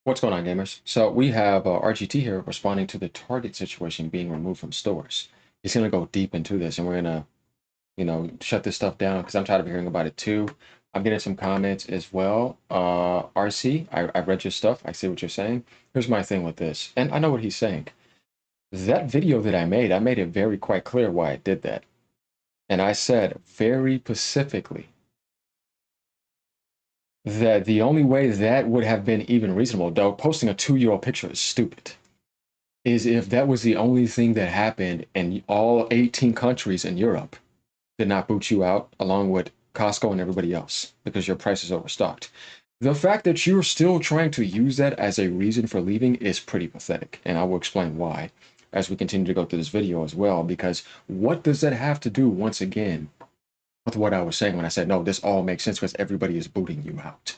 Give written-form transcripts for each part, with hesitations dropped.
What's going on, gamers? So we have RGT here responding to the Target situation being removed from stores. He's going to go deep into this, and we're going to, shut this stuff down because I'm tired of hearing about it too. I'm getting some comments as well. RC, I read your stuff. I see what you're saying. Here's my thing with this, and I know what he's saying. That video that I made it very quite clear why I did that. And I said very specifically that the only way that would have been even reasonable, though posting a 2-year-old picture is stupid, is if that was the only thing that happened and all 18 countries in Europe did not boot you out along with Costco and everybody else because your price is overstocked. The fact that you're still trying to use that as a reason for leaving is pretty pathetic, and I will explain why as we continue to go through this video as well, because what does that have to do, once again, with what I was saying when I said, no, this all makes sense because everybody is booting you out.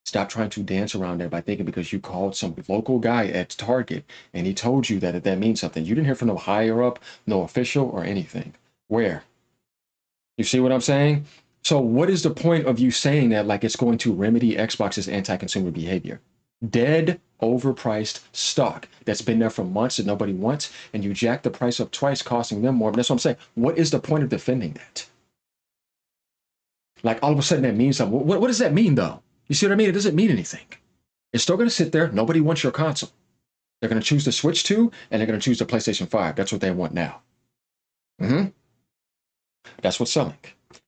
Stop trying to dance around there by thinking because you called some local guy at Target and he told you that means something. You didn't hear from no higher up, no official or anything. Where? You see what I'm saying? So what is the point of you saying that like it's going to remedy Xbox's anti-consumer behavior? Dead, overpriced stock that's been there for months that nobody wants, and you jack the price up twice, costing them more. But that's what I'm saying. What is the point of defending that? Like all of a sudden that means something. What does that mean though? You see what I mean? It doesn't mean anything. It's still going to sit there. Nobody wants your console. They're going to choose the Switch 2 and they're going to choose the PlayStation 5. That's what they want now. That's what's selling.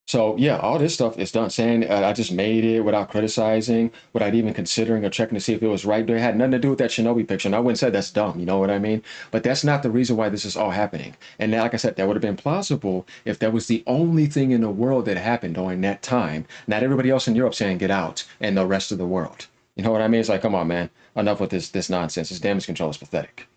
So yeah, all this stuff is done. Saying I just made it without criticizing, without even considering or checking to see if it was right. It had nothing to do with that Shinobi picture. And I wouldn't say that's dumb. You know what I mean? But that's not the reason why this is all happening. And like I said, that would have been plausible if that was the only thing in the world that happened during that time. Not everybody else in Europe saying get out and the rest of the world. You know what I mean? It's like, come on, man. Enough with this nonsense. This damage control is pathetic.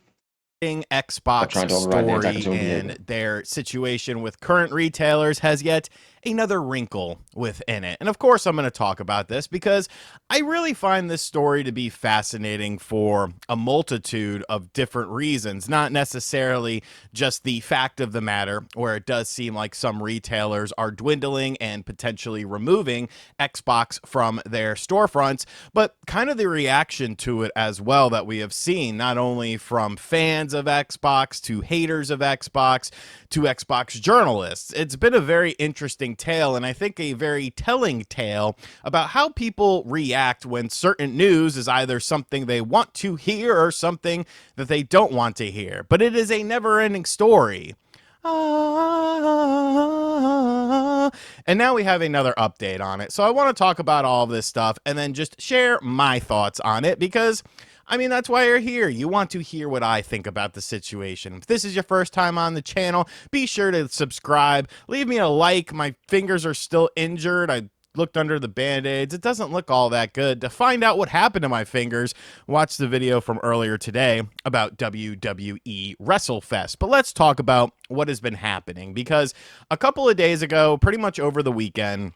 Of Xbox trying to override the story anti-consumer behavior. and their situation with current retailers has yet another wrinkle within it. And of course, I'm going to talk about this because I really find this story to be fascinating for a multitude of different reasons, not necessarily just the fact of the matter, where it does seem like some retailers are dwindling and potentially removing Xbox from their storefronts, but kind of the reaction to it as well that we have seen, not only from fans of Xbox to haters of Xbox to Xbox journalists. It's been a very interesting tale, and I think a very telling tale about how people react when certain news is either something they want to hear or something that they don't want to hear. But it is a never-ending story. And now we have another update on it. So I want to talk about all of this stuff and then just share my thoughts on it because I mean, that's why you're here. You want to hear what I think about the situation. If this is your first time on the channel, be sure to subscribe. Leave me a like. My fingers are still injured. I looked under the band-aids. It doesn't look all that good. To find out what happened to my fingers, watch the video from earlier today about WWE WrestleFest. But let's talk about what has been happening because a couple of days ago, pretty much over the weekend,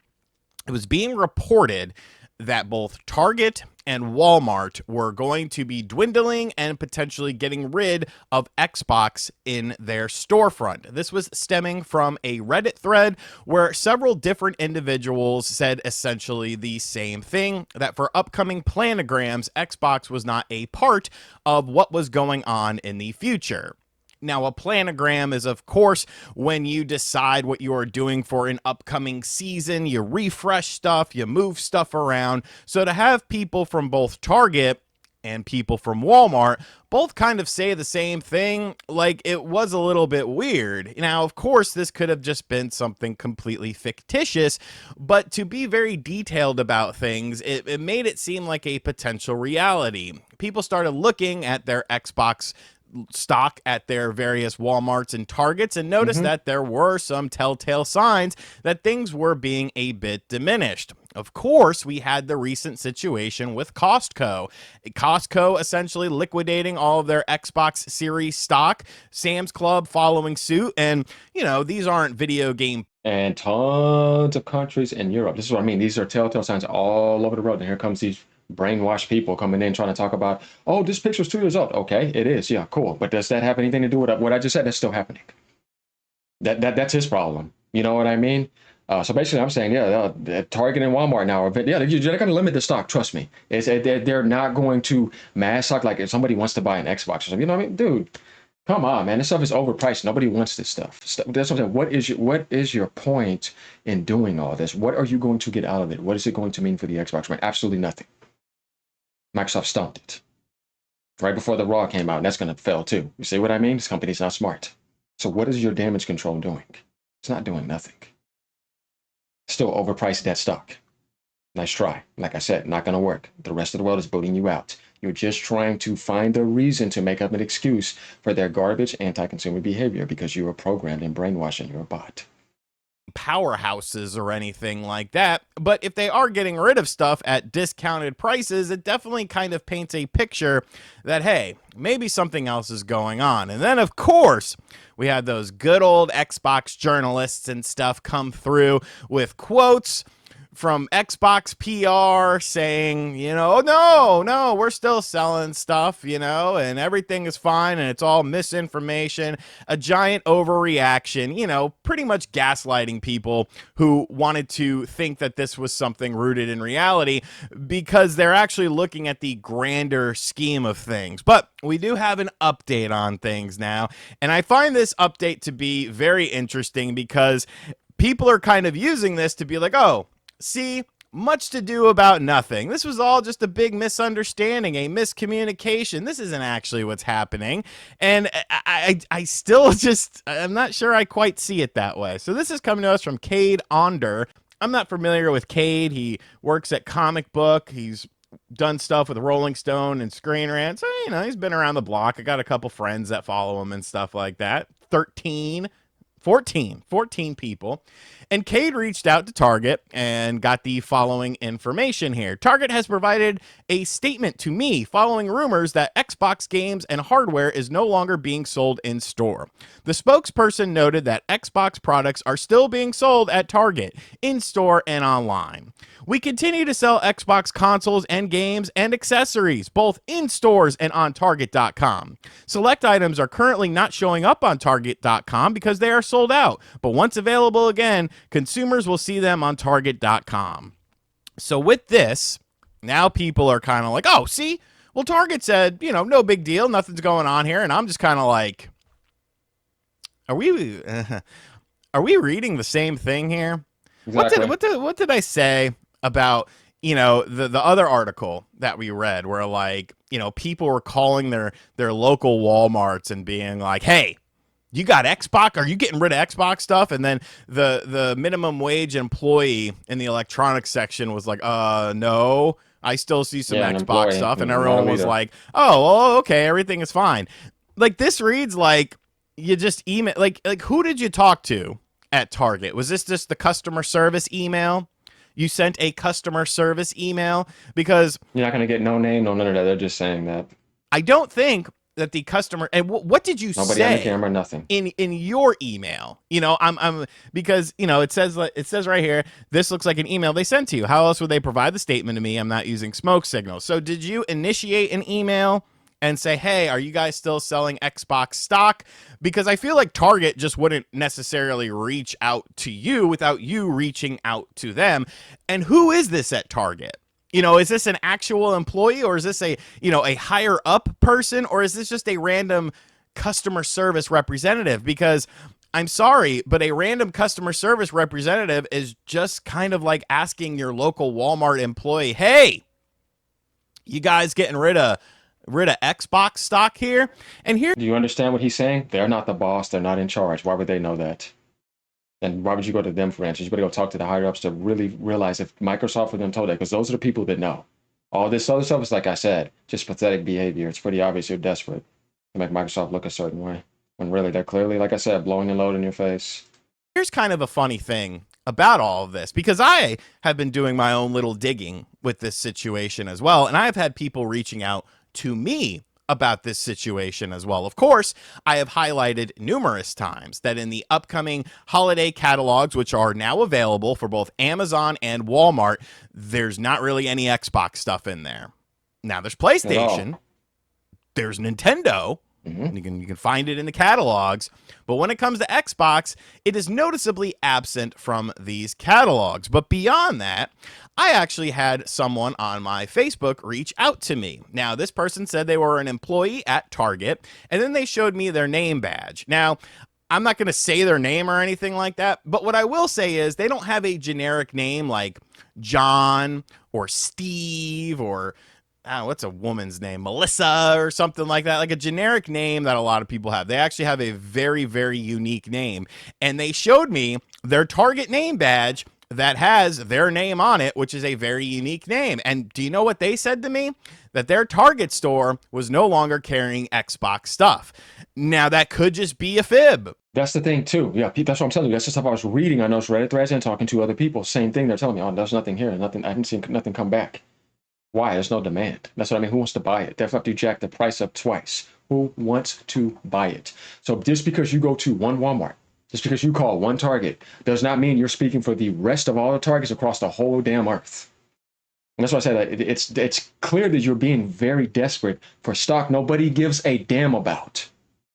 it was being reported that both Target and Walmart were going to be dwindling and potentially getting rid of Xbox in their storefront. This was stemming from a Reddit thread where several different individuals said essentially the same thing, that for upcoming planograms, Xbox was not a part of what was going on in the future. Now, a planogram is, of course, when you decide what you are doing for an upcoming season, you refresh stuff, you move stuff around. So to have people from both Target and people from Walmart both kind of say the same thing, like, it was a little bit weird. Now, of course, this could have just been something completely fictitious, but to be very detailed about things, it made it seem like a potential reality. People started looking at their Xbox stock at their various Walmarts and Targets and noticed that there were some telltale signs that things were being a bit diminished. Of course, we had the recent situation with Costco. Costco essentially liquidating all of their Xbox Series stock, Sam's Club following suit, and, you know, these aren't video game And tons of countries in Europe. This is what I mean. These are telltale signs all over the road. And here comes these brainwashed people coming in trying to talk about, oh, this picture's 2 years old. Okay, it is. Yeah, cool. But does that have anything to do with what I just said? That's still happening. That's his problem. You know what I mean? So basically, I'm saying, yeah, Target and Walmart now are, yeah, they're going to limit the stock. Trust me, they're not going to mass stock. Like if somebody wants to buy an Xbox or something, you know what I mean, dude? Come on, man, this stuff is overpriced. Nobody wants this stuff. That's what I'm saying. What is your point in doing all this? What are you going to get out of it? What is it going to mean for the Xbox? Right? Absolutely nothing. Microsoft stumped it right before the Raw came out, and that's going to fail too. You see what I mean? This company's not smart. So what is your damage control doing? It's not doing nothing. Still overpriced that stock. Nice try. Like I said, not going to work. The rest of the world is booting you out. You're just trying to find a reason to make up an excuse for their garbage anti-consumer behavior because you were programmed and brainwashed and you're a bot. Powerhouses or anything like that, but if they are getting rid of stuff at discounted prices, it definitely kind of paints a picture that, hey, maybe something else is going on. And then, of course, we had those good old Xbox journalists and stuff come through with quotes from Xbox PR saying, no, we're still selling stuff, and everything is fine and it's all misinformation, a giant overreaction, pretty much gaslighting people who wanted to think that this was something rooted in reality because they're actually looking at the grander scheme of things. But we do have an update on things now, and I find this update to be very interesting because people are kind of using this to be like, oh, see, much to do about nothing. This was all just a big misunderstanding, a miscommunication. This isn't actually what's happening. And I still I'm not sure I quite see it that way. So this is coming to us from Cade Onder. I'm not familiar with Cade. He works at Comic Book. He's done stuff with Rolling Stone and Screen Rant. So, he's been around the block. I got a couple friends that follow him and stuff like that. 14 people. And Cade reached out to Target and got the following information here. Target has provided a statement to me following rumors that Xbox games and hardware is no longer being sold in store. The spokesperson noted that Xbox products are still being sold at Target, in store and online. We continue to sell Xbox consoles and games and accessories, both in stores and on Target.com. Select items are currently not showing up on Target.com because they are sold out, but once available again, consumers will see them on Target.com. So with this, now people are kind of like, oh, see? Well, Target said, no big deal, nothing's going on here, and I'm just kind of like, are we reading the same thing here? Exactly. What did I say about the other article that we read where like people were calling their local Walmarts and being like, hey, you got Xbox? Are you getting rid of Xbox stuff? And then the minimum wage employee in the electronics section was like, no, I still see some Xbox stuff. And everyone was like, oh, well, okay, everything is fine. Like this reads like you just email, like who did you talk to at Target? Was this just the customer service email? You sent a customer service email? Because you're not going to get no name, no none of that. They're just saying that. I don't think that the customer, and what did you Nobody say on the camera, nothing in your email? I'm because it says right here, this looks like an email they sent to you. How else would they provide the statement to me? I'm not using smoke signals. So did you initiate an email and say, hey, are you guys still selling Xbox stock? Because I feel like Target just wouldn't necessarily reach out to you without you reaching out to them. And who is this at Target? Is this an actual employee, or is this a higher up person, or is this just a random customer service representative? Because I'm sorry, but a random customer service representative is just kind of like asking your local Walmart employee, hey, you guys getting rid of Xbox stock here? And here, do you understand what he's saying? They're not the boss. They're not in charge. Why would they know that? And why would you go to them for answers? You better go talk to the higher ups to really realize if Microsoft or them told that, because those are the people that know. All this other stuff is, like I said, just pathetic behavior. It's pretty obvious you're desperate to make Microsoft look a certain way, when really they're clearly, like I said, blowing and load in your face. Here's kind of a funny thing about all of this, because I have been doing my own little digging with this situation as well, and I've had people reaching out to me about this situation as well. Of course, I have highlighted numerous times that in the upcoming holiday catalogs, which are now available for both Amazon and Walmart, there's not really any Xbox stuff in there. Now, there's PlayStation, there's Nintendo, Hmm. You can find it in the catalogs, but when it comes to Xbox, it is noticeably absent from these catalogs. But beyond that, I actually had someone on my Facebook reach out to me. Now, this person said they were an employee at Target, and then they showed me their name badge. Now, I'm not going to say their name or anything like that, but what I will say is they don't have a generic name like John or Steve or what's a woman's name? Melissa or something like that, like a generic name that a lot of people have. They actually have a very, very unique name. And they showed me their Target name badge that has their name on it, which is a very unique name. And do you know what they said to me? That their Target store was no longer carrying Xbox stuff. Now, that could just be a fib. That's the thing too. Yeah, that's what I'm telling you. That's the stuff I was reading on those Reddit threads and talking to other people. Same thing. They're telling me, oh, there's nothing here. Nothing. I haven't seen nothing come back. Why? There's no demand. That's what I mean. Who wants to buy it? They have to jack the price up twice. Who wants to buy it? So just because you go to one Walmart, just because you call one Target, does not mean you're speaking for the rest of all the Targets across the whole damn earth. And that's why I said that it's clear that you're being very desperate for stock nobody gives a damn about.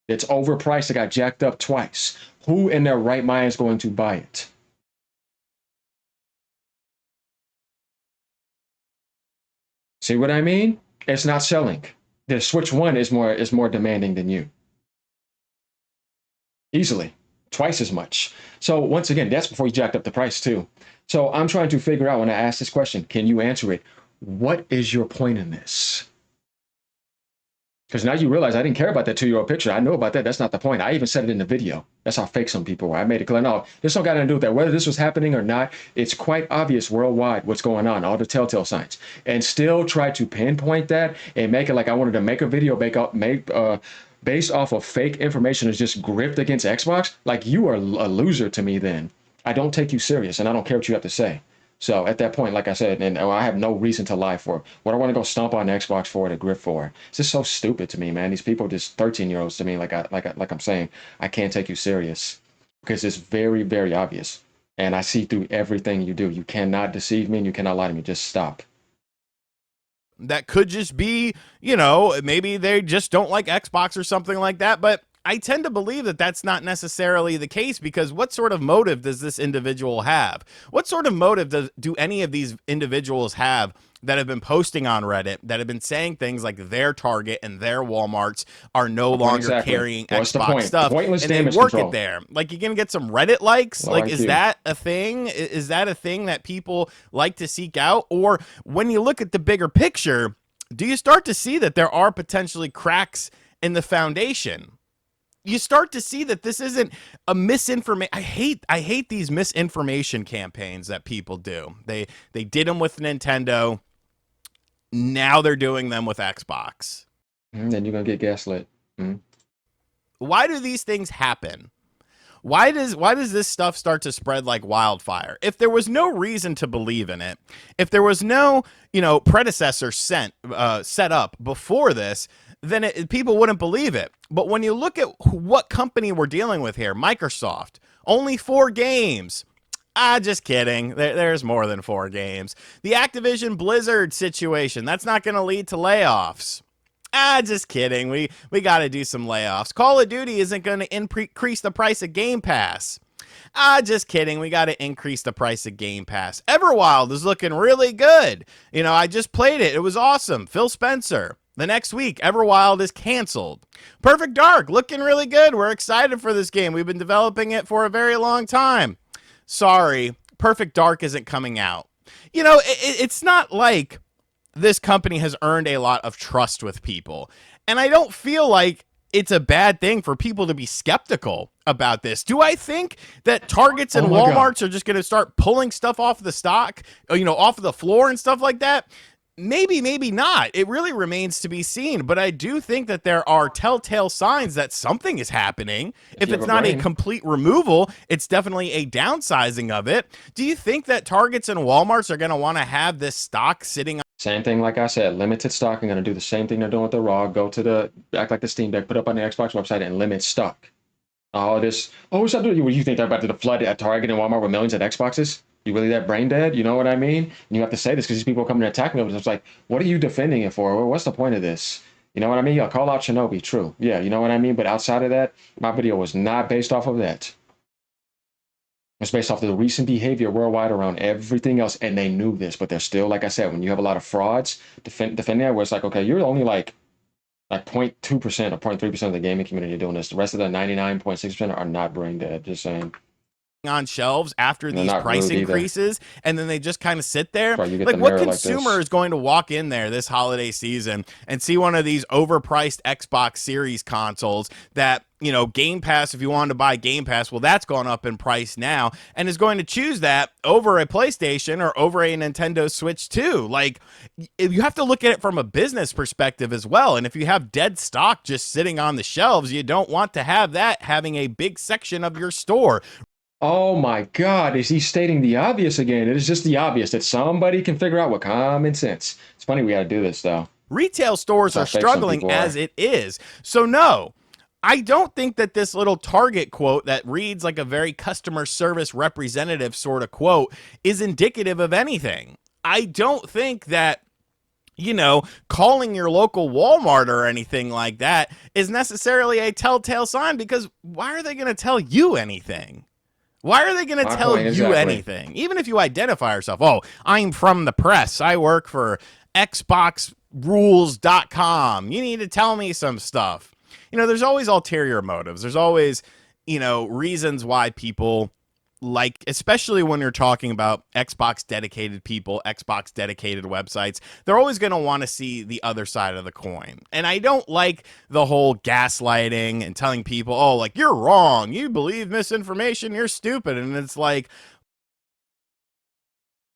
It's overpriced. It got jacked up twice. Who in their right mind is going to buy it? See what I mean? It's not selling. The Switch One is more demanding than you. Easily. Twice as much. So once again, that's before you jacked up the price too. So I'm trying to figure out when I ask this question, can you answer it? What is your point in this? Because now you realize I didn't care about that 2-year-old picture. I know about that. That's not the point. I even said it in the video. That's how fake some people were. I made it clear. No, this don't got anything to do with that. Whether this was happening or not, it's quite obvious worldwide what's going on, all the telltale signs. And still try to pinpoint that and make it like I wanted to make a video based off of fake information is just gripped against Xbox. Like you are a loser to me then. I don't take you serious and I don't care what you have to say. So at that point, like I said, and I have no reason to lie for. What I want to go stomp on Xbox for to grip for. It's just so stupid to me, man. These people are just 13-year-olds to me. Like I'm saying, I can't take you serious because it's very, very obvious, and I see through everything you do. You cannot deceive me, and you cannot lie to me. Just stop. That could just be, maybe they just don't like Xbox or something like that, but I tend to believe that that's not necessarily the case because what sort of motive does this individual have? What sort of motive do any of these individuals have that have been posting on Reddit, that have been saying things like their Target and their Walmarts are no longer carrying Xbox stuff, and they work it there? Like, you're gonna get some Reddit likes? Like, is that a thing? Is that a thing that people like to seek out? Or when you look at the bigger picture, do you start to see that there are potentially cracks in the foundation? You start to see that this isn't a misinformation. I hate these misinformation campaigns that people do. They did them with Nintendo. Now they're doing them with Xbox. Then you're gonna get gaslit. Why do these things happen? Why does this stuff start to spread like wildfire? If there was no reason to believe in it, if there was no predecessor set up before this, then people wouldn't believe it. But when you look at what company we're dealing with here, Microsoft, only 4 games. Just kidding. There's more than 4 games. The Activision Blizzard situation, that's not going to lead to layoffs. Just kidding. We got to do some layoffs. Call of Duty isn't going to increase the price of Game Pass. Just kidding. We got to increase the price of Game Pass. Everwild is looking really good. I just played it. It was awesome. Phil Spencer. The next week, Everwild is canceled. Perfect Dark, looking really good. We're excited for this game. We've been developing it for a very long time. Sorry, Perfect Dark isn't coming out. It's not like this company has earned a lot of trust with people. And I don't feel like it's a bad thing for people to be skeptical about this. Do I think that Targets and Walmarts are just going to start pulling stuff off the stock, off of the floor and stuff like that? Maybe, maybe not. It really remains to be seen. But I do think that there are telltale signs that something is happening. If it's not a complete removal, it's definitely a downsizing of it. Do you think that Targets and Walmarts are going to want to have this stock sitting on? Same thing, like I said, limited stock. I'm going to do the same thing they're doing with the Raw. Go to act like the Steam Deck, put up on the Xbox website and limit stock. What's that doing? You think they're about to flood at Target and Walmart with millions of Xboxes? You really that brain dead? You know what I mean? And you have to say this because these people are coming to attack me. It's like, what are you defending it for? What's the point of this? You know what I mean? I'll call out Shinobi, true. Yeah, you know what I mean? But outside of that, my video was not based off of that. It's based off of the recent behavior worldwide around everything else, and they knew this, but they're still, like I said, when you have a lot of frauds defending that, where it's like, okay, you're only like 0.2% or 0.3% of the gaming community doing this. The rest of the 99.6% are not brain dead. Just saying. On shelves after And they're these not price rude either. increases, and then they just kind of sit there. That's why you get Like, the what mirror like consumer this. is going to walk in there this holiday season and see one of these overpriced Xbox Series consoles that, you know, Game Pass, if you wanted to buy Game Pass, well, that's gone up in price now, and is going to choose that over a PlayStation or over a Nintendo Switch 2? Like, you have to look at it from a business perspective as well. And if you have dead stock just sitting on the shelves, you don't want to have that having a big section of your store. Oh my God, is he stating the obvious again? It is just the obvious that somebody can figure out with common sense. It's funny we got to do this though. Retail stores That's how are fake some struggling people as are. it is. So, no, I don't think that this little Target quote that reads like a very customer service representative sort of quote is indicative of anything. I don't think that, you know, calling your local Walmart or anything like that is necessarily a telltale sign, because why are they going to tell you anything? Why are they going to My tell point you exactly. anything? Even if you identify yourself, oh, I'm from the press. I work for xboxrules.com. You need to tell me some stuff. You know, there's always ulterior motives. There's always, you know, reasons why people, like, especially when you're talking about Xbox dedicated people, Xbox dedicated websites, they're always going to want to see the other side of the coin. And I don't like the whole gaslighting and telling people, oh, like, you're wrong, you believe misinformation, you're stupid. And it's like,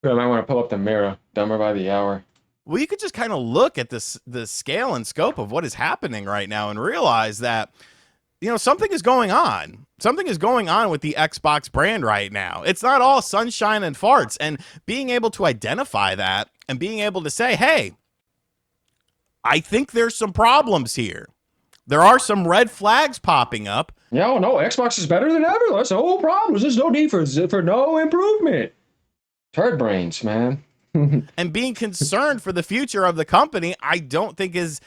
I might want to pull up the mirror. Dumber by the hour. well, you could just kind of look at this, the scale and scope of what is happening right now and realize that, you know, something is going on. Something is going on with the Xbox brand right now. It's not all sunshine and farts. And being able to identify that and being able to say, hey, I think there's some problems here. There are some red flags popping up. No, no, Xbox is better than ever. That's the whole problem. There's no need for no improvement. Turd brains, man. And being concerned for the future of the company, I don't think is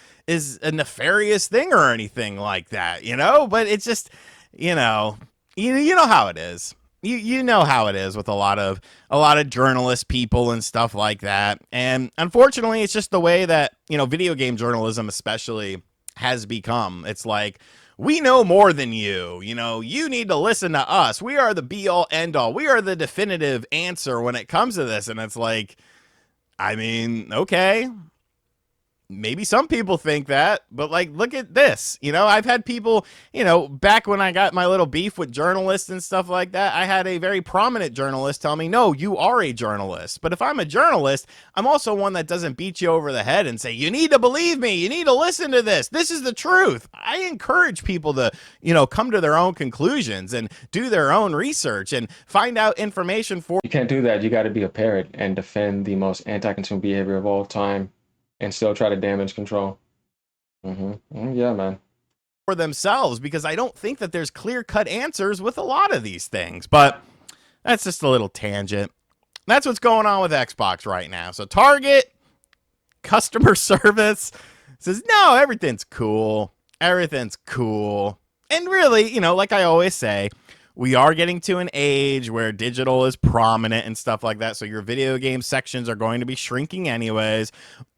a nefarious thing or anything like that, you know. But it's just, you know, you know how it is. You know how it is with a lot of journalist people and stuff like that. And unfortunately, it's just the way that, you know, video game journalism especially has become. It's like, we know more than you. You know, you need to listen to us. We are the be all end all. We are the definitive answer when it comes to this. And it's like, I mean, okay, maybe some people think that, but like, look at this. You know, I've had people, you know, back when I got my little beef with journalists and stuff like that, I had a very prominent journalist tell me, no, you are a journalist. But if I'm a journalist, I'm also one that doesn't beat you over the head and say, you need to believe me, you need to listen to this, this is the truth. I encourage people to, you know, come to their own conclusions and do their own research and find out information for You can't do that. You got to be a parrot and defend the most anti-consumer behavior of all time and still try to damage control. Yeah, man. themselves, because I don't think that there's clear-cut answers with a lot of these things. But that's just a little tangent. That's what's going on with Xbox right now. So Target customer service says, no, everything's cool. Everything's cool. And really, you know, like I always say, we are getting to an age where digital is prominent and stuff like that. So your video game sections are going to be shrinking anyways.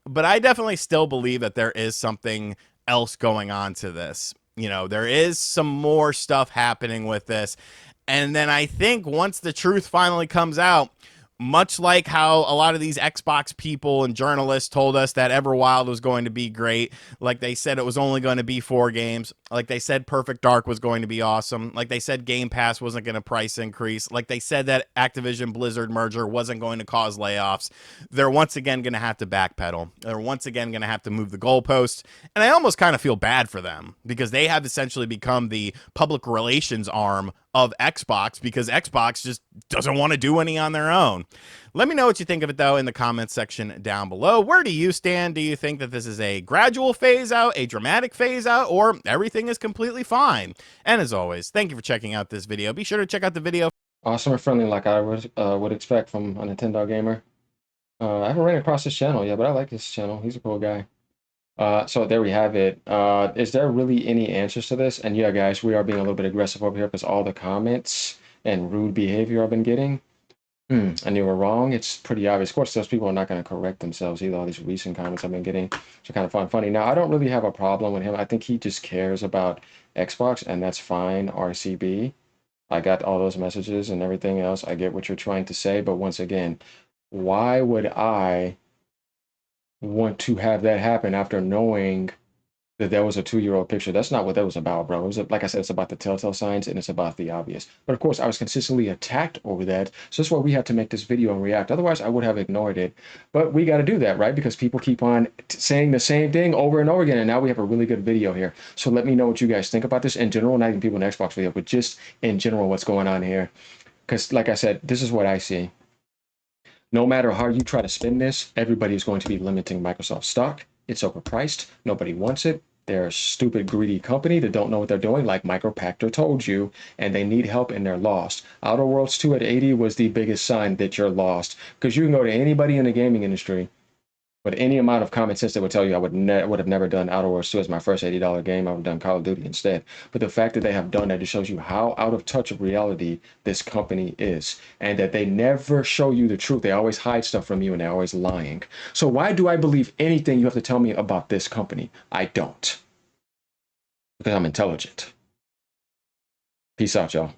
But I definitely still believe that there is something else going on to this. You know, there is some more stuff happening with this. And then I think once the truth finally comes out, much like how a lot of these Xbox people and journalists told us that Everwild was going to be great, like they said it was only going to be 4 games, like they said Perfect Dark was going to be awesome, like they said Game Pass wasn't going to price increase, like they said that Activision Blizzard merger wasn't going to cause layoffs, they're once again going to have to backpedal. They're once again going to have to move the goalposts. And I almost kind of feel bad for them, because they have essentially become the public relations arm of Xbox, because Xbox just doesn't want to do any on their own. Let me know what you think of it, though, in the comments section down below. Where do you stand? Do you think that this is a gradual phase out, a dramatic phase out, or everything is completely fine? And as always, thank you for checking out this video. Be sure to check out the video. Awesome and friendly, like I would expect from a Nintendo gamer. I haven't ran across his channel yet, but I like his channel. He's a cool guy. So there we have it. Is there really any answers to this? And yeah, guys, we are being a little bit aggressive over here because all the comments and rude behavior I've been getting. And you were wrong. It's pretty obvious. Of course, those people are not going to correct themselves either. All these recent comments I've been getting are kind of funny. Now, I don't really have a problem with him. I think he just cares about Xbox, and that's fine. RCB. I got all those messages and everything else. I get what you're trying to say, but once again, why would I want to have that happen after knowing that that was a 2-year-old picture? That's not what that was about, bro. It was, like I said, it's about the telltale signs and it's about the obvious. But of course, I was consistently attacked over that. So that's why we had to make this video and react. Otherwise, I would have ignored it. But we got to do that, right? Because people keep on saying the same thing over and over again. And now we have a really good video here. So let me know what you guys think about this in general, not even people in the Xbox video, but just in general, what's going on here. Because like I said, this is what I see. No matter how you try to spin this, everybody is going to be limiting Microsoft stock. It's overpriced. Nobody wants it. They're a stupid, greedy company that don't know what they're doing, like Micropactor told you, and they need help and they're lost. Outer Worlds 2 at 80 was the biggest sign that you're lost, because you can go to anybody in the gaming industry with any amount of common sense that would tell you I would have never done Outer Worlds 2 as my first $80 game. I would have done Call of Duty instead. But the fact that they have done that, just shows you how out of touch of reality this company is, and that they never show you the truth. They always hide stuff from you, and they're always lying. So why do I believe anything you have to tell me about this company? I don't, because I'm intelligent. Peace out, y'all.